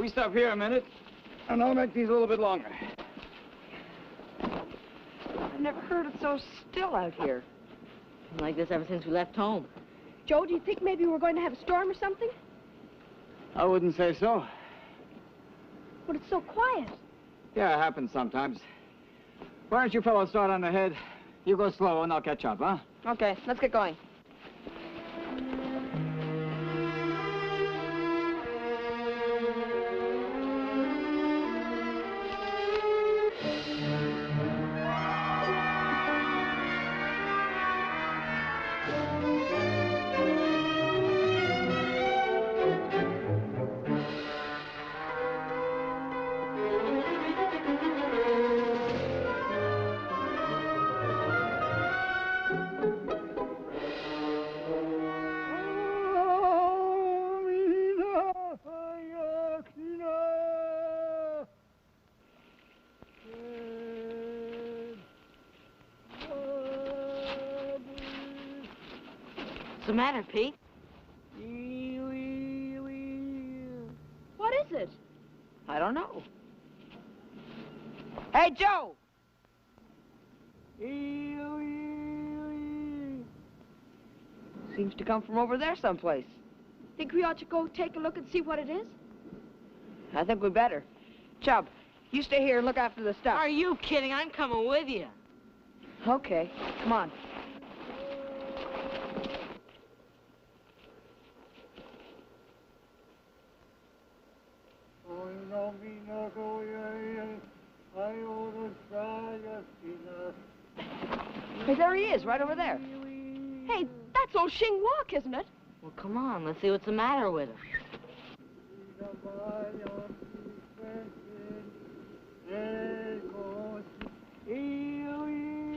We stop here a minute, and I'll make these a little bit longer. I've never heard it so still out here. Been like this ever since we left home. Joe, do you think maybe we're going to have a storm or something? I wouldn't say so. But it's so quiet. Yeah, it happens sometimes. Why don't you fellows start on ahead? You go slow, and I'll catch up, huh? Okay, let's get going. What's the matter, Pete? What is it? I don't know. Hey, Joe! Seems to come from over there someplace. Think we ought to go take a look and see what it is? I think we better. Chub, you stay here and look after the stuff. Are you kidding? I'm coming with you. Okay, come on. Hey, there he is, right over there. Hey, that's old Shing Walk, isn't it? Well, come on. Let's see what's the matter with him.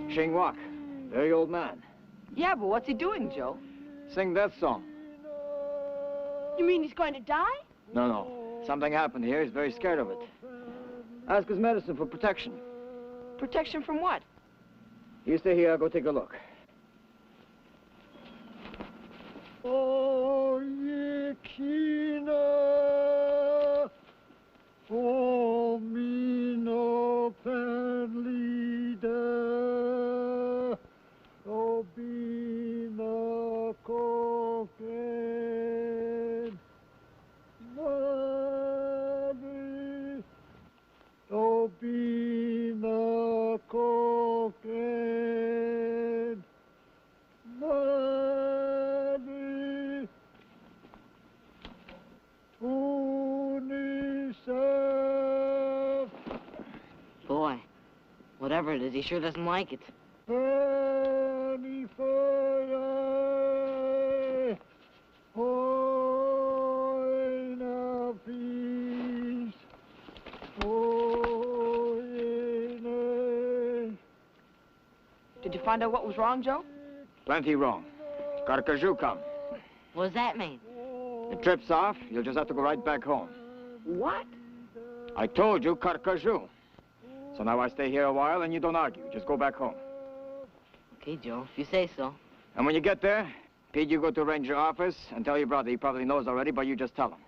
Shing Wak, very old man. Yeah, but what's he doing, Joe? Sing that song. You mean he's going to die? No. Something happened here. He's very scared of it. Ask his medicine for protection. Protection from what? You stay here. I'll go take a look. Oh, Yekina. Oh, Mino Penlida. Oh, Bina Koken. Madi. Oh, Bina Koken. Madi. Unicef. Boy, whatever it is, he sure doesn't like it. Did you find out what was wrong, Joe? Plenty wrong. Carcajou come. What does that mean? The trip's off. You'll just have to go right back home. What? I told you, Carcajou. So now I stay here a while and you don't argue. Just go back home. Okay, Joe, if you say so. And when you get there, Pete, you go to ranger office and tell your brother. He probably knows already, but you just tell him.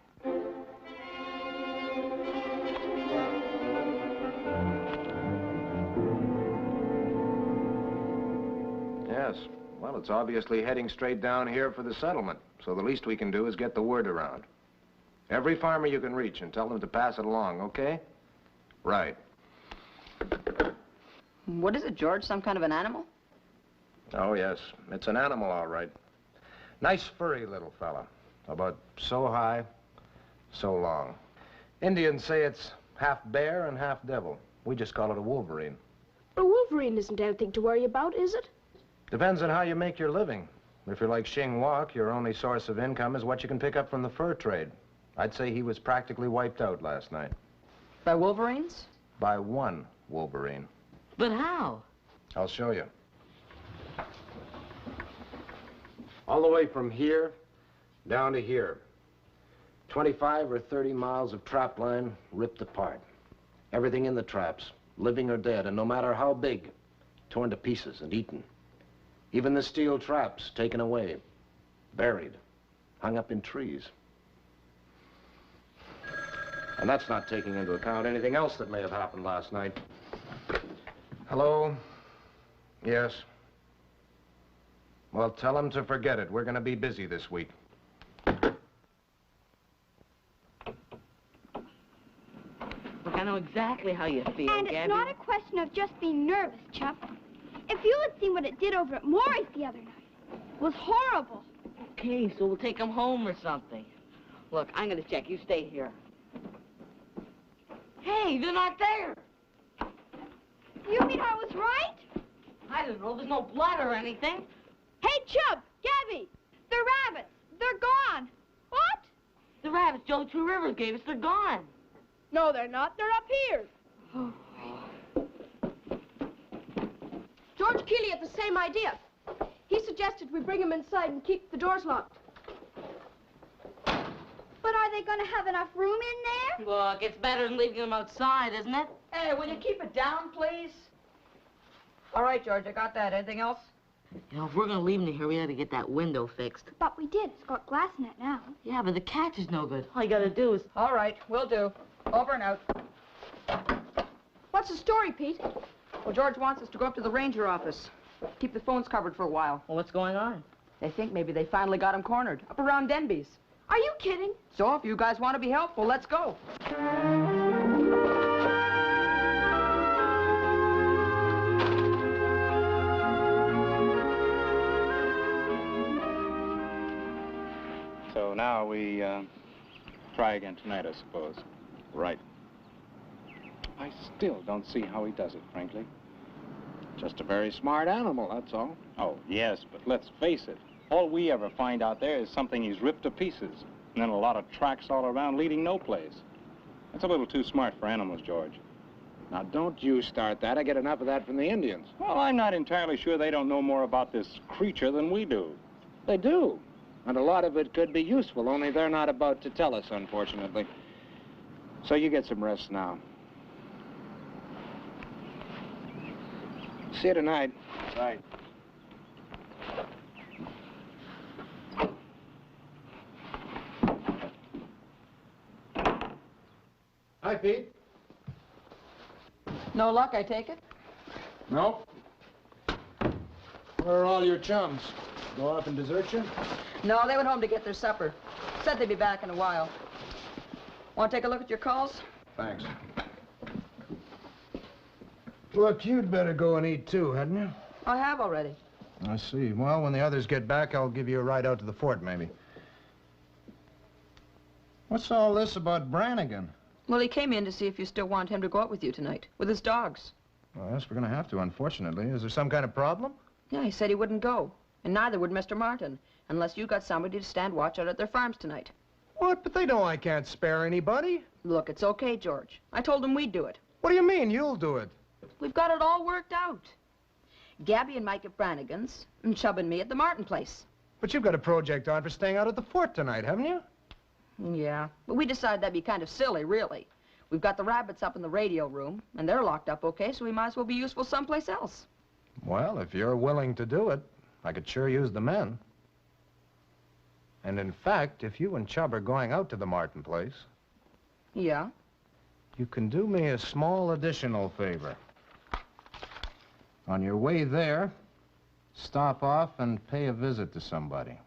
Yes. Well, it's obviously heading straight down here for the settlement. So the least we can do is get the word around. Every farmer you can reach and tell them to pass it along, okay? Right. What is it, George? Some kind of an animal? Oh, yes. It's an animal, all right. Nice furry little fella. About so high, so long. Indians say it's half bear and half devil. We just call it a Wolverine. A Wolverine isn't anything to worry about, is it? Depends on how you make your living. If you're like Shing Wak, your only source of income is what you can pick up from the fur trade. I'd say he was practically wiped out last night. By Wolverines? By one Wolverine. But how? I'll show you. All the way from here down to here. 25 or 30 miles of trap line ripped apart. Everything in the traps, living or dead, and no matter how big, torn to pieces and eaten. Even the steel traps taken away, buried, hung up in trees. And that's not taking into account anything else that may have happened last night. Hello? Yes? Well, tell them to forget it. We're going to be busy this week. Look, I know exactly how you feel, And Gabby. it's not a question of just being nervous, Chuck. If you had seen what it did over at Maury's the other night, it was horrible. Okay, so we'll take him home or something. Look, I'm gonna check. You stay here. Hey, they're not there. You mean I was right? I don't know. There's no blood or anything. Hey, Chub, Gabby, the rabbits, they're gone. What? The rabbits Joe Two Rivers gave us, they're gone. No, they're not. They're up here. George Keeley had the same idea. He suggested we bring him inside and keep the doors locked. But are they going to have enough room in there? Look, it's better than leaving them outside, isn't it? Hey, will you keep it down, please? All right, George, I got that. Anything else? You know, if we're gonna leave them here, we gotta get that window fixed. But we did. It's got glass in it now. Yeah, but the catch is no good. All you gotta do is... All right, will do. Over and out. What's the story, Pete? Well, George wants us to go up to the ranger office. Keep the phones covered for a while. Well, what's going on? They think maybe they finally got him cornered, up around Denby's. Are you kidding? So if you guys want to be helpful, let's go. So now we try again tonight, I suppose. Right. I still don't see how he does it, frankly. Just a very smart animal, that's all. Oh, yes, but let's face it. All we ever find out there is something he's ripped to pieces. And then a lot of tracks all around leading no place. That's a little too smart for animals, George. Now, don't you start that. I get enough of that from the Indians. Well, I'm not entirely sure they don't know more about this creature than we do. They do. And a lot of it could be useful, only they're not about to tell us, unfortunately. So you get some rest now. See you tonight. Right. Hi, Pete. No luck, I take it? No. Where are all your chums? Go off and desert you? No, they went home to get their supper. Said they'd be back in a while. Want to take a look at your calls? Thanks. Look, you'd better go and eat too, hadn't you? I have already. I see. Well, when the others get back, I'll give you a ride out to the fort, maybe. What's all this about Brannigan? Well, he came in to see if you still want him to go out with you tonight, with his dogs. Well, yes, we're going to have to, unfortunately. Is there some kind of problem? Yeah, he said he wouldn't go. And neither would Mr. Martin, unless you got somebody to stand watch out at their farms tonight. What? But they know I can't spare anybody. Look, it's okay, George. I told him we'd do it. What do you mean, you'll do it? We've got it all worked out. Gabby and Mike at Brannigan's, and Chubb and me at the Martin place. But you've got a project on for staying out at the fort tonight, haven't you? Yeah, but we decided that'd be kind of silly, really. We've got the rabbits up in the radio room, and they're locked up okay, so we might as well be useful someplace else. Well, if you're willing to do it, I could sure use the men. And in fact, if you and Chubb are going out to the Martin place, Yeah? you can do me a small additional favor. On your way there, stop off and pay a visit to somebody.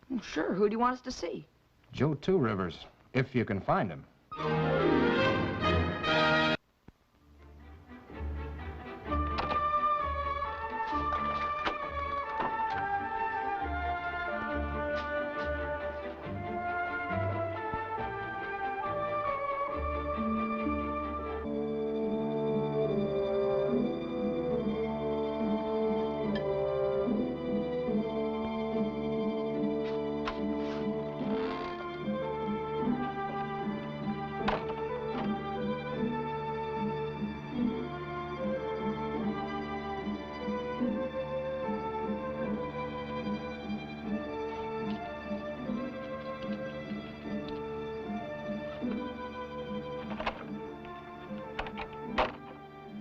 Well, sure, who do you want us to see? Joe Two Rivers, if you can find him.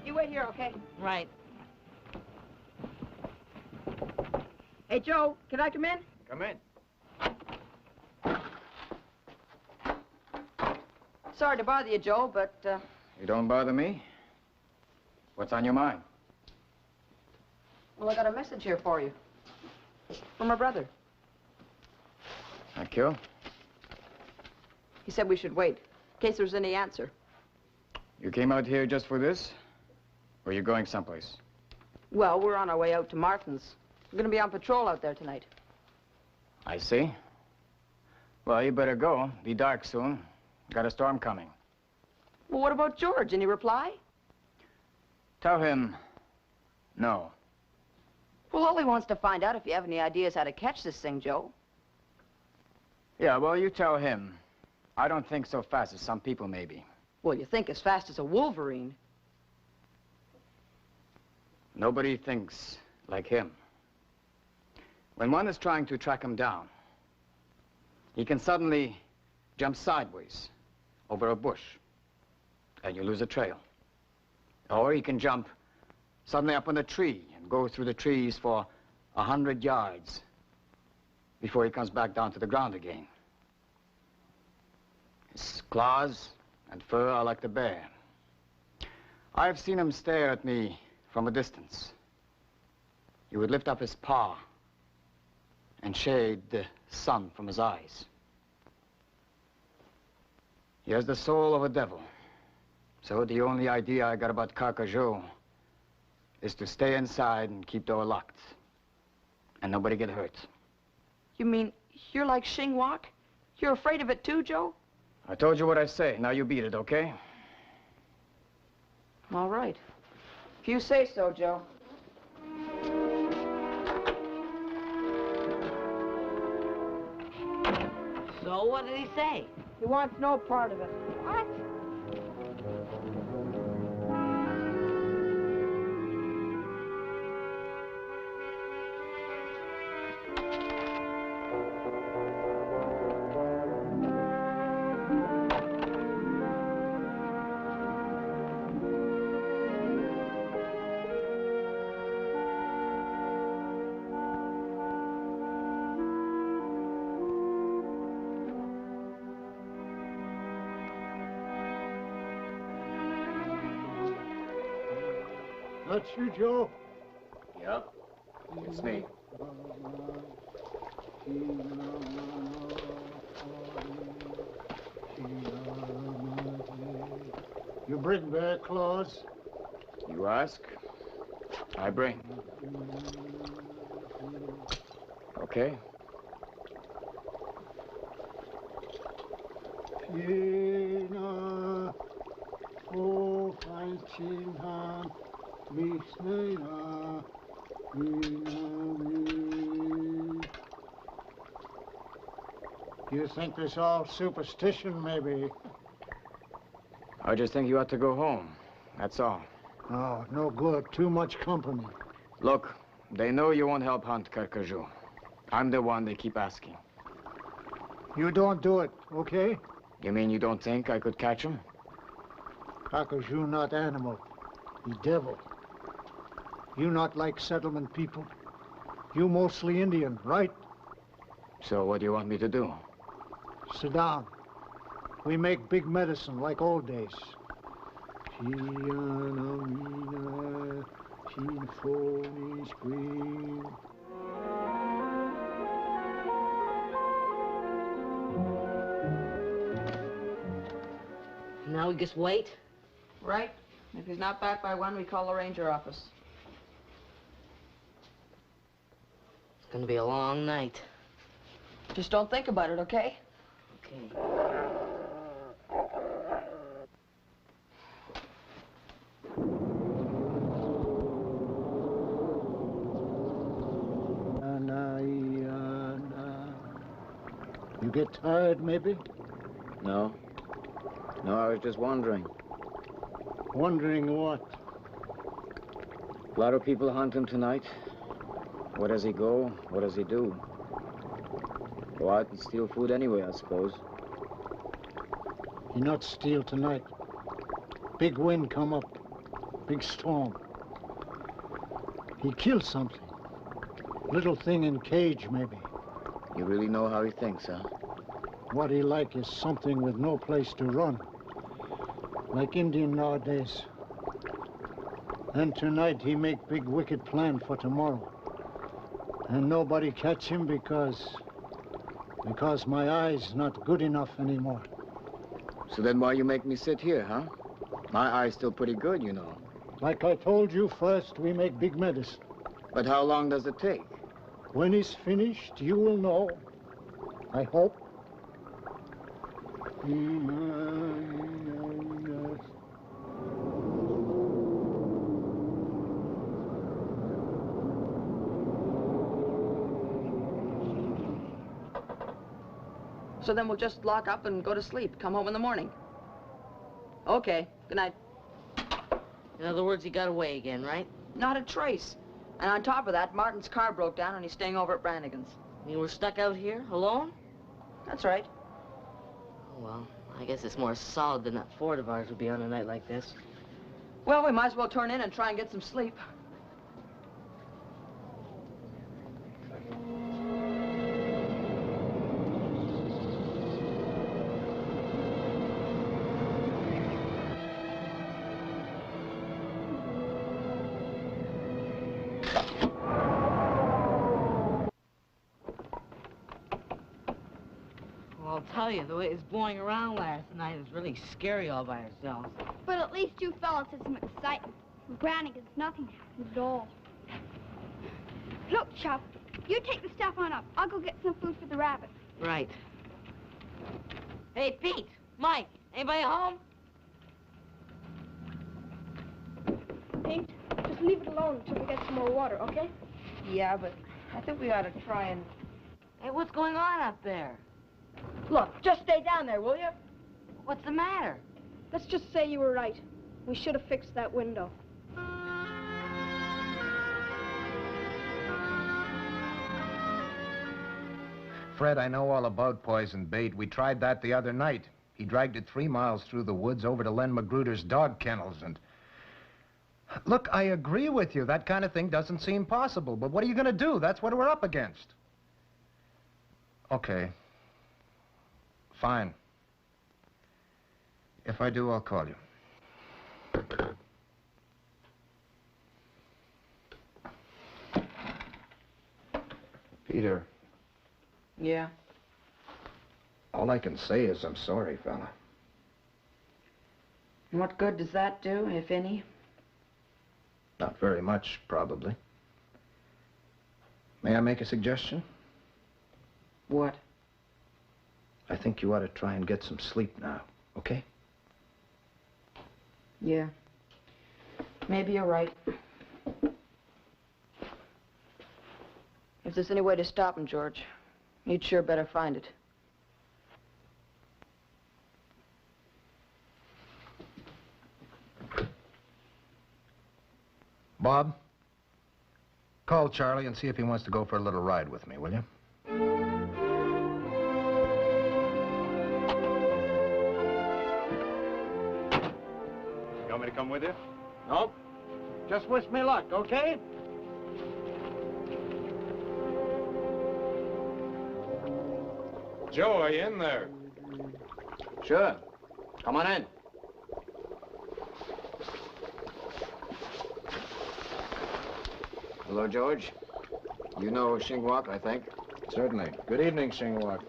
You wait here, okay? Right. Hey, Joe, can I come in? Come in. Sorry to bother you, Joe, but, You don't bother me. What's on your mind? well, I got a message here for you. From my brother. Thank you. He said we should wait, in case there's any answer. You came out here just for this? Or are you going someplace? Well, we're on our way out to Martin's. We're gonna be on patrol out there tonight. I see. Well, you better go. Be dark soon. Got a storm coming. Well, what about George? Any reply? Tell him no. Well, Ollie wants to find out if you have any ideas how to catch this thing, Joe. Yeah, well, you tell him. I don't think so fast as some people, maybe. Well, you think as fast as a Wolverine. Nobody thinks like him. When one is trying to track him down, he can suddenly jump sideways over a bush, and you lose a trail. Or he can jump suddenly up on a tree and go through the trees for 100 yards before he comes back down to the ground again. His claws and fur are like the bear. I've seen him stare at me from a distance. He would lift up his paw and shade the sun from his eyes. He has the soul of a devil. So the only idea I got about Carcajou is to stay inside and keep door locked. And nobody get hurt. You mean you're like Xinguang? You're afraid of it too, Joe? I told you what I say. Now you beat it, okay? All right. If you say so, Joe. So what did he say? He wants no part of it. What? That's you, Joe? Yeah, it's me. You bring bear claws? You ask, I bring. Okay. Pina, oh, fine chinhan, misnea, You think this all superstition, maybe? I just think you ought to go home. That's all. Oh, no good. Too much company. Look, they know you won't help hunt Carcajou. I'm the one they keep asking. You don't do it, okay? You mean you don't think I could catch him? Carcajou not animal. He devil. You not like settlement people. You mostly Indian, right? So what do you want me to do? Sit down. We make big medicine like old days. Now we just wait? Right. If he's not back by 1, we call the ranger office. It's gonna be a long night. Just don't think about it, okay? Okay. You get tired, maybe? No. No, I was just wondering. Wondering what? A lot of people hunt him tonight. Where does he go? What does he do? Go out and steal food anyway, I suppose. He not steal tonight. Big wind come up. Big storm. He kill something. Little thing in cage, maybe. You really know how he thinks, huh? What he like is something with no place to run. like Indian nowadays. And tonight he make big wicked plan for tomorrow. And nobody catch him because my eye's not good enough anymore. So then why you make me sit here, huh? My eye's still pretty good, you know. Like I told you, first we make big medicine. But how long does it take? When it's finished, you will know. I hope. So then we'll just lock up and go to sleep. Come home in the morning. Okay. Good night. In other words, he got away again, right? Not a trace. And on top of that, Martin's car broke down and he's staying over at Brannigan's. You were stuck out here, alone? That's right. Oh, well, I guess it's more solid than that Ford of ours would be on a night like this. Well, we might as well turn in and try and get some sleep. I'll tell you, the way it was blowing around last night was really scary all by ourselves. But at least you fellas had some excitement. With Brannigan's, nothing happened at all. Look, Chuck, you take the stuff on up. I'll go get some food for the rabbits. Right. Hey, Pete, Mike, anybody home? Pete, just leave it alone until we get some more water, okay? Yeah, but I think we ought to try and... Hey, what's going on up there? Look, just stay down there, will you? What's the matter? Let's just say you were right. We should have fixed that window. Fred, I know all about poison bait. We tried that the other night. He dragged it 3 miles through the woods over to Len Magruder's dog kennels and... Look, I agree with you. That kind of thing doesn't seem possible. But what are you going to do? That's what we're up against. Okay. Fine. If I do, I'll call you. Peter. Yeah. All I can say is I'm sorry, fella. And what good does that do, if any? Not very much, probably. May I make a suggestion? What? I think you ought to try and get some sleep now, okay? Yeah. Maybe you're right. If there's any way to stop him, George, you'd sure better find it. Bob, call Charlie and see if he wants to go for a little ride with me, will you? You want me to come with you? Nope. Just wish me luck, okay? Joe, are you in there? Sure. Come on in. Hello, George. You know Shingwak, I think. Certainly. Good evening, Shingwak.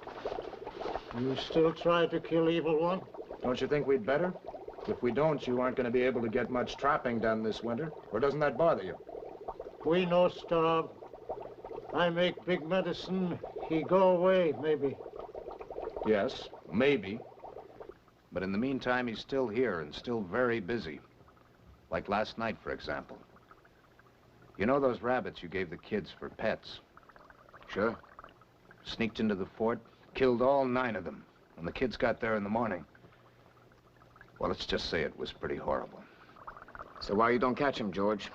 You still try to kill Evil One? Don't you think we'd better? If we don't, you aren't going to be able to get much trapping done this winter. Or doesn't that bother you? We no starve. I make big medicine. He go away, maybe. Yes, maybe. But in the meantime, he's still here and still very busy. Like last night, for example. You know those rabbits you gave the kids for pets? Sure. Sneaked into the fort, killed all 9 of them. When the kids got there in the morning, well, let's just say it was pretty horrible. So why you don't catch him, George?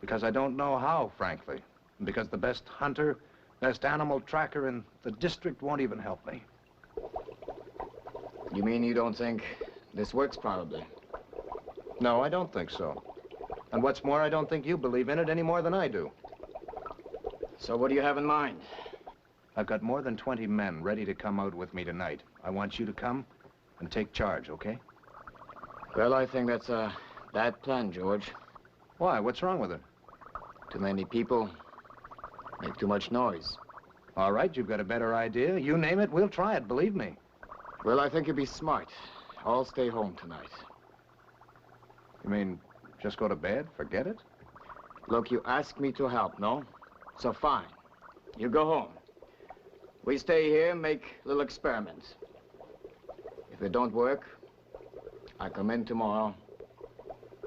Because I don't know how, frankly. And because the best hunter, best animal tracker in the district won't even help me. You mean you don't think this works, probably? No, I don't think so. And what's more, I don't think you believe in it any more than I do. So what do you have in mind? I've got more than 20 men ready to come out with me tonight. I want you to come and take charge, okay? Well, I think that's a bad plan, George. Why? What's wrong with it? Too many people make too much noise. All right, you've got a better idea. You name it, we'll try it, believe me. Well, I think you'd be smart. I'll stay home tonight. You mean just go to bed? Forget it? Look, you asked me to help, no? So fine. You go home. We stay here and make little experiments. If it don't work, I come in tomorrow.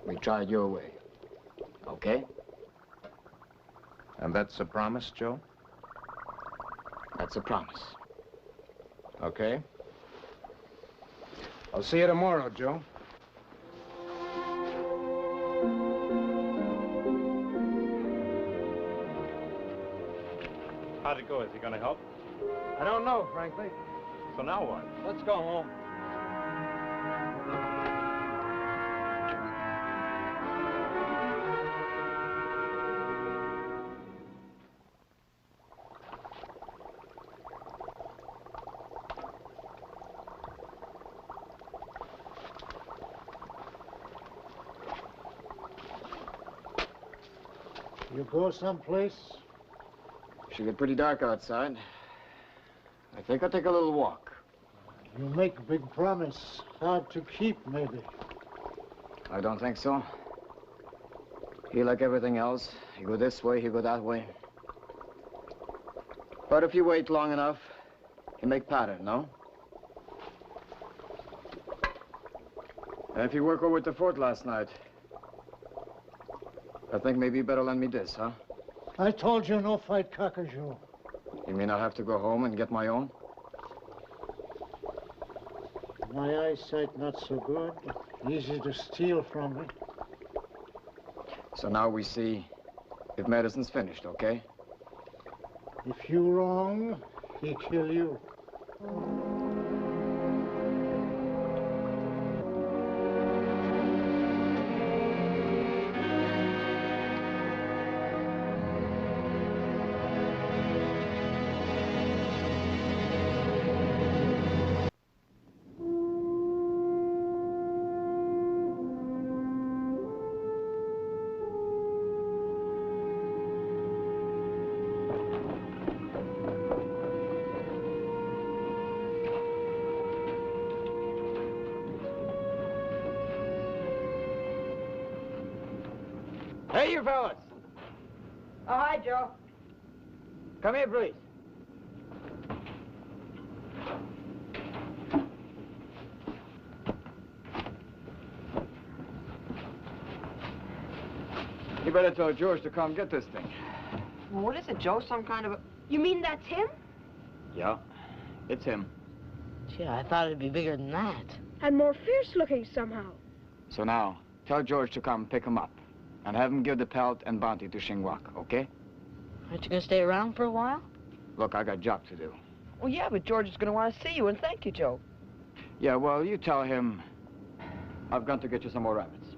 We try it your way. Okay? And that's a promise, Joe? That's a promise. Okay. I'll see you tomorrow, Joe. How'd it go? Is he gonna help? I don't know, frankly. So now what? Let's go home. You go someplace? Should get pretty dark outside. I think I'll take a little walk. You make a big promise. Hard to keep, maybe. I don't think so. He like everything else. He go this way, he go that way. But if you wait long enough, he make pattern, no? And if you work over at the fort last night, I think maybe you better lend me this, huh? I told you no fight cockajou. You mean I'll have to go home and get my own? My eyesight not so good. Easy to steal from me. So now we see if medicine's finished, okay? If you wrong, he kill you. Hey, you fellas! Oh, hi, Joe. Come here, please. You better tell George to come get this thing. Well, what is it, Joe? Some kind of a... You mean that's him? Yeah, it's him. Gee, I thought it'd be bigger than that. And more fierce looking somehow. So now, tell George to come pick him up and have him give the pelt and bounty to Shingwak, okay? Aren't you gonna stay around for a while? Look, I got a job to do. Well, yeah, but George is going to want to see you, and thank you, Joe. Yeah, well, you tell him I've gone to get you some more rabbits.